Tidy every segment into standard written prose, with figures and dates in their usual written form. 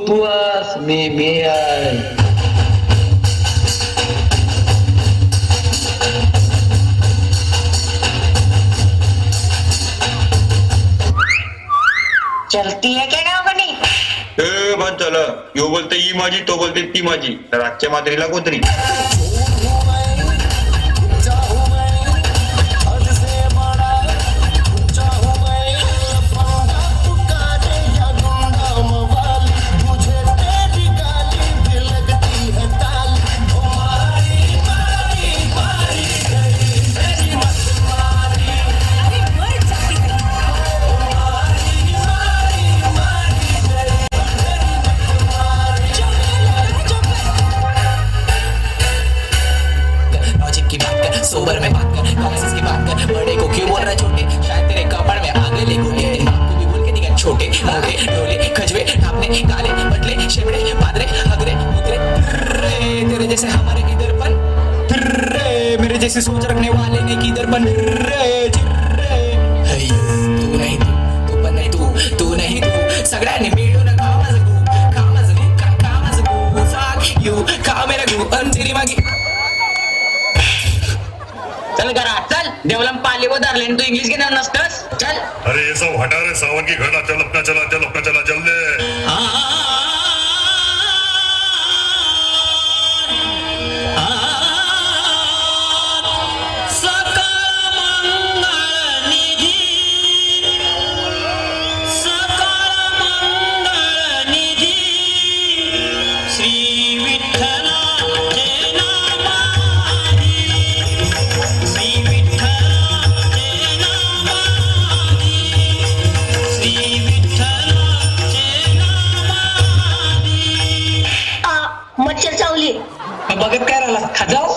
तू आस मी आहे. चलती है क्या गावकनी? बंद झालं. यो बोलते ही माझी, तो बोलते ती माझी. तर आजच्या मात्रीला कोणतरी सोबर में बात कर, कॉन्सेंस की बात कर. बड़े को क्यों बोल रहा है छोटे? शायद तेरे कपड़ में आग लेगो. तेरे बाप को भी बोल के दिखा छोटे मोटे डोले खजवे ठापने काले बटले शेमड़े पादरे हगरे मुगरे रे. तेरे जैसे हमारे इधर पन रे, मेरे जैसे सोच रखने वाले ने किधर पन रे. तू नहीं तू पण नाही तू नाही तू. सगळ्यांनी मिळून कामाचं गु फाक यू खा मेरा गु अंधेरी मागी. चल करा चल. देवलम पाली वो धरले तू इंग्लिश घेणार नसतस. चल. अरे ये सब हटा रे सावन की घड़ा. चल अपना चला जल्दी. मच्छर चावली. बघत काय राहिला खाजाव.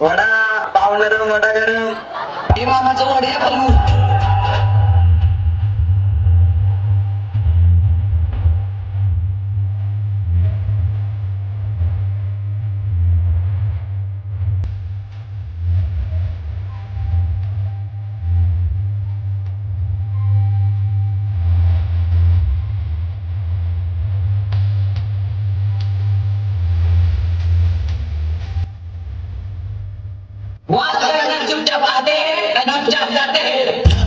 वडा पाव गरम वडा गरम. हे मामाचं वडे बघू. चुपचाप आते चुपचाप जाते.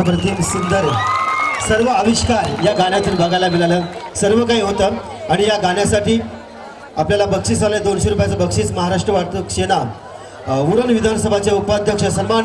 अप्रतिम सुंदर सर्व आविष्कार या गाण्यातून बघायला मिळालं. सर्व काही होतं आणि या गाण्यासाठी आपल्याला बक्षीस आलं 200 रुपयाचं बक्षीस. महाराष्ट्र वाहतूक सेना उरण विधानसभाचे उपाध्यक्ष सन्मान